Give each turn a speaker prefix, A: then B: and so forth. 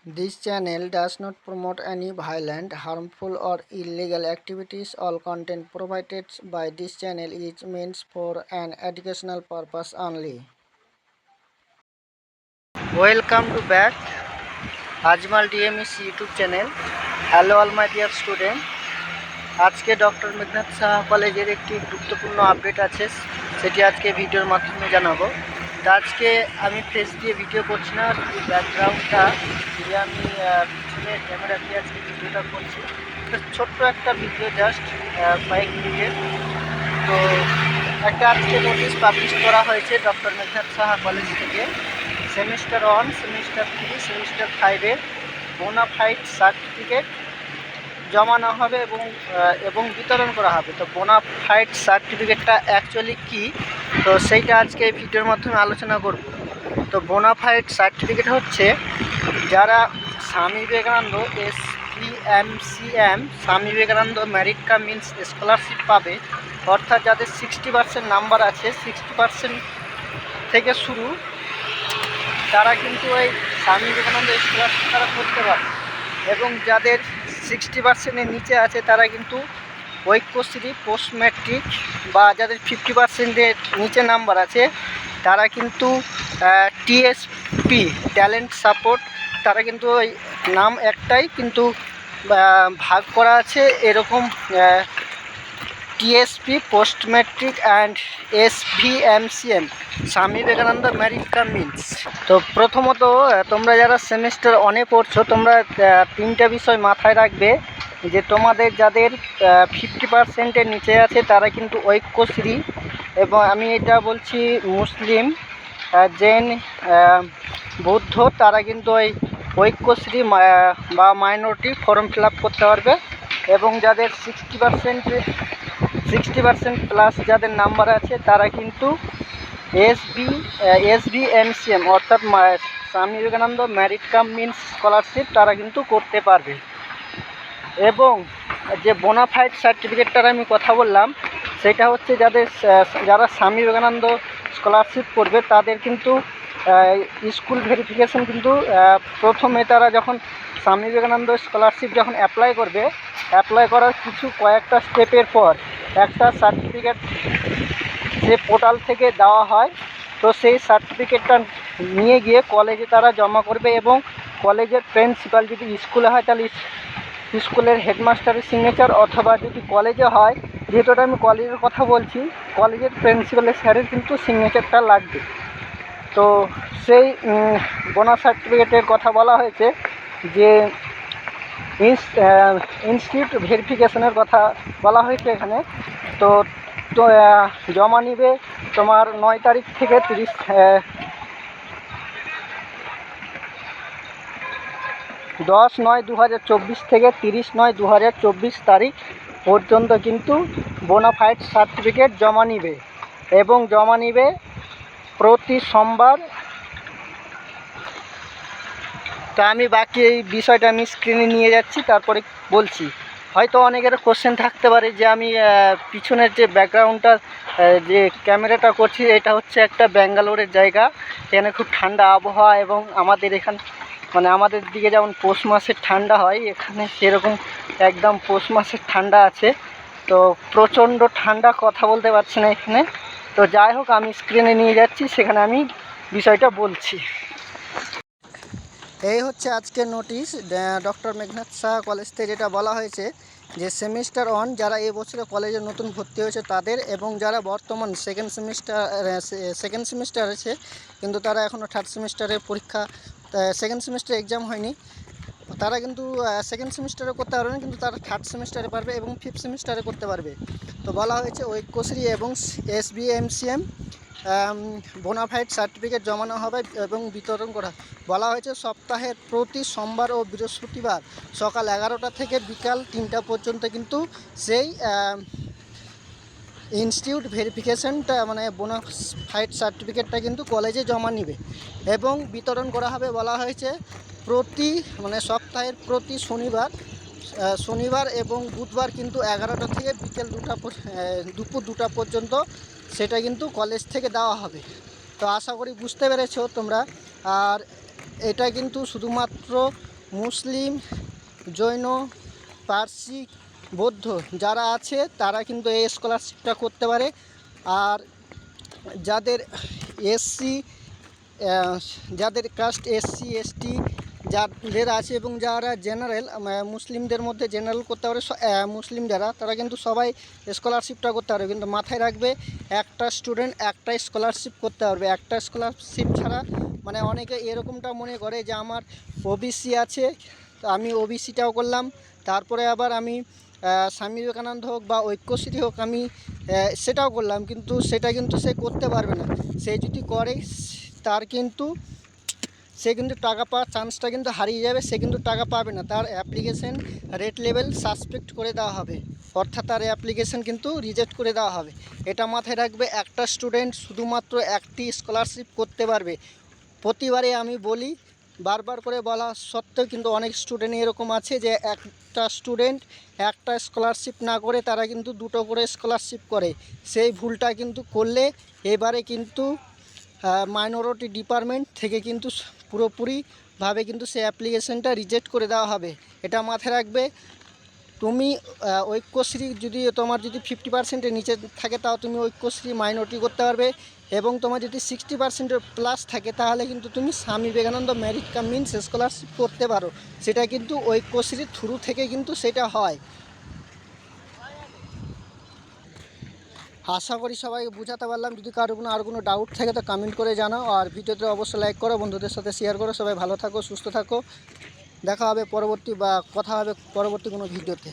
A: This channel does not promote any violent, harmful, or illegal activities. All content provided by this channel is meant for an educational purpose only. Welcome to back Ajmal DMS YouTube channel. Hello all my dear student. আজকে doctor Meghnad Saha কলেজের একটি গুরুত্বপূর্ণ update আছে, সেটি আজকে ভিডিওর মাধ্যমে জানাবো। তো আজকে আমি ফেস দিয়ে ভিডিও করছি না, ব্যাকগ্রাউন্ডটা দিয়ে আমি পিছনে ক্যামেরা দিয়ে আজকে ভিডিওটা করছি। তো ছোট্ট একটা ভিডিও, জাস্ট কয়েক মিনিটের। তো একটা আজকে নোটিশ পাবলিশ করা হয়েছে ডক্টর মেঘনাদ সাহা কলেজ থেকে। সেমিস্টার 1, সেমিস্টার 3, সেমিস্টার 5-এর বোনাফাইড সার্টিফিকেট জমানো হবে এবং বিতরণ করা হবে। তো বোনাফাইড সার্টিফিকেটটা অ্যাকচুয়ালি কী, তো সেইটা আজকে এই ভিডিওর মাধ্যমে আলোচনা করব। তো বোনাফাইড সার্টিফিকেট হচ্ছে যারা Swami Vivekananda SBMCM Swami Vivekananda merit cum means scholarship পাবে, অর্থাৎ যাদের 60% নাম্বার আছে, 60% থেকে শুরু, তারা কিন্তু এই স্বামী বিবেকানন্দ স্কলারশিপ তারা করতে পারে। এবং যাদের 60%-এর নিচে আছে তারা কিন্তু ঐক্যশ্রী, পোস্ট ম্যাট্রিক, বা যাদের 50%-এর নিচে নাম্বার আছে তারা কিন্তু TSP ট্যালেন্ট সাপোর্ট, তারা কিন্তু ওই নাম একটাই, কিন্তু ভাগ করা আছে এরকম TSP post matric and SBMCM Swami Vivekananda merit cum means. তো প্রথমত তোমরা যারা সেমিস্টার 1-এ পড়ছো, তোমরা 3টা বিষয় মাথায় রাখবে যে তোমাদের যাদের 50%-এর নিচে আছে তারা কিন্তু ঐক্যশ্রী, এবং আমি এটা বলছি মুসলিম, জৈন, বৌদ্ধ, তারা কিন্তু ওই ঐক্যশ্রী বা মাইনরিটি ফর্ম ফিল আপ করতে পারবে। এবং যাদের 60% প্লাস যাদের নাম্বার আছে তারা কিন্তু SBMCM অর্থাৎ Swami Vivekananda merit cum means scholarship তারা কিন্তু করতে পারবে। এবং যে বোনাফাইড সার্টিফিকেটটার আমি কথা বললাম, সেটা হচ্ছে যারা স্বামী বিবেকানন্দ স্কলারশিপ করবে তাদের কিন্তু স্কুল ভেরিফিকেশন কিন্তু প্রথমে তারা যখন স্বামী বিবেকানন্দ স্কলারশিপ যখন অ্যাপ্লাই করার কয়েকটা স্টেপের পর একটা সার্টিফিকেট যে পোর্টাল থেকে দেওয়া হয়। তো সেই সার্টিফিকেটটা নিয়ে গিয়ে কলেজে তারা জমা করবে, এবং কলেজের প্রিন্সিপাল, যদি স্কুলে হয় তাহলে স্কুলের হেডমাস্টারের সিগনেচার, অথবা যদি কলেজে হয়, যেহেতু আমি কলেজের কথা বলছি, কলেজের প্রিন্সিপালের স্যারের কিন্তু সিগনেচারটা লাগবে। তো সেই বোনাস সার্টিফিকেটের কথা বলা হয়েছে যে ইনস্টিটিউট ভেরিফিকেশনের কথা বলা হয়েছে এখানে। তো জমা নিবে তোমার 9 তারিখ থেকে 10/9/2024 থেকে 30/9/2024 তারিখ পর্যন্ত কিন্তু বোনাফাইড সার্টিফিকেট জমা নিবে, এবং জমা নিবে প্রতি সোমবার। তো আমি বাকি এই বিষয়টা আমি স্ক্রিনে নিয়ে যাচ্ছি, তারপরে বলছি। হয়তো অনেকের কোশ্চেন থাকতে পারে যে আমি পিছনের যে ব্যাকগ্রাউন্ডটা যে ক্যামেরাটা করছি, এটা হচ্ছে একটা ব্যাঙ্গালোরের জায়গা, এখানে খুব ঠান্ডা আবহাওয়া, এবং আমাদের আমাদের দিকে যেমন পৌষ মাসের ঠান্ডা হয়, এখানে সেরকম একদম পৌষ মাসের ঠান্ডা আছে। তো প্রচণ্ড ঠান্ডা, কথা বলতে পারছি না এখানে। তো যাই হোক, আমি স্ক্রিনে নিয়ে যাচ্ছি, সেখানে আমি বিষয়টা বলছি। এই হচ্ছে আজকের notice doctor Meghnad Saha college থেকে, যেটা বলা হয়েছে যে সেমিস্টার 1 যারা এই বছরে কলেজে নতুন ভর্তি হয়েছে তাদের, এবং যারা বর্তমান সেকেন্ড সেমিস্টার আছে কিন্তু তারা এখনও থার্ড সেমিস্টারের পরীক্ষা, সেকেন্ড সেমিস্টার এক্সাম হয়নি, তারা কিন্তু সেকেন্ড সেমিস্টারে করতে পারবে না, কিন্তু তারা থার্ড সেমিস্টারে পারবে এবং 5th সেমিস্টারে করতে পারবে। তো বলা হয়েছে ঐক্যশ্রী এবং SBMCM বোনাফাইড সার্টিফিকেট জমানো হবে এবং বিতরণ করা। বলা হয়েছে সপ্তাহের প্রতি সোমবার ও বৃহস্পতিবার সকাল 11টা থেকে বিকাল 3টা পর্যন্ত কিন্তু সেই ইনস্টিটিউট ভেরিফিকেশনটা বোনাফাইড সার্টিফিকেটটা কিন্তু কলেজে জমা নিবে এবং বিতরণ করা হবে। বলা হয়েছে প্রতি সপ্তাহের প্রতি শনিবার এবং বুধবার কিন্তু 11টা থেকে বিকেল দুপুর 2টা পর্যন্ত সেটা কিন্তু কলেজ থেকে দেওয়া হবে। তো আশা করি বুঝতে পেরেছো তোমরা। আর এটা কিন্তু শুধুমাত্র মুসলিম, জৈন, পার্সি, বৌদ্ধ যারা আছে তারা কিন্তু এই স্কলারশিপটা করতে পারে। আর যাদের এসসি, যাদের কাস্ট এসসি এসটি যাদের আছে এবং যারা জেনারেল, মুসলিমদের মধ্যে জেনারেল করতে পারে, মুসলিম যারা তারা কিন্তু সবাই স্কলারশিপটা করতে পারবে। কিন্তু মাথায় রাখবে একটা স্টুডেন্ট একটা স্কলারশিপ করতে পারবে। একটা স্কলারশিপ ছাড়া মানে অনেকে এরকমটা মনে করে যে আমার ওবিসি আছে, তো আমি ওবিসিটাও করলাম, তারপরে আবার আমি স্বামী বিবেকানন্দ হোক বা ঐক্যশ্রী হোক আমি সেটাও করলাম, কিন্তু সেটা কিন্তু সে করতে পারবে না। সে যদি করে তার কিন্তু সে কিন্তু টাকা পাওয়ার চান্সটা কিন্তু হারিয়ে যাবে, সে কিন্তু টাকা পাবে না, তার অ্যাপ্লিকেশন রেট লেভেল সাসপেক্ট করে দেওয়া হবে, অর্থাৎ তার অ্যাপ্লিকেশন কিন্তু রিজেক্ট করে দেওয়া হবে। এটা মাথায় রাখবে, একটা স্টুডেন্ট শুধুমাত্র একটি স্কলারশিপ করতে পারবে। প্রতিবারে আমি বলি, বারবার করে বলা সত্ত্বেও কিন্তু অনেক স্টুডেন্ট এরকম আছে যে একটা স্টুডেন্ট একটা স্কলারশিপ না করে তারা কিন্তু দুটো করে স্কলারশিপ করে। সেই ভুলটা কিন্তু করলে এবারে কিন্তু মাইনরিটি ডিপার্টমেন্ট থেকে কিন্তু পুরোপুরিভাবে কিন্তু সেই অ্যাপ্লিকেশনটা রিজেক্ট করে দেওয়া হবে। এটা মাথায় রাখবে। তুমি ঐক্যশ্রী যদি তোমার যদি 50%-এর নিচে থাকে তাও তুমি ঐক্যশ্রী মাইনরিটি করতে পারবে, এবং তোমার যদি 60%-এর প্লাস থাকে তাহলে কিন্তু তুমি Swami Vivekananda merit cum means scholarship করতে পারো। সেটা কিন্তু ঐক্যশ্রীর থ্রু থেকে কিন্তু সেটা হয়। আশা করি সবাইকে বোঝাতে পারলাম। যদি কারো আর কোনো ডাউট থাকে তো কমেন্ট করে জানাও, আর ভিডিওতে অবশ্যই লাইক করো, বন্ধুদের সাথে শেয়ার করো। সবাই ভালো থাকো, সুস্থ থাকো। দেখা হবে পরবর্তী বা কথা হবে পরবর্তী কোনো ভিডিওতে।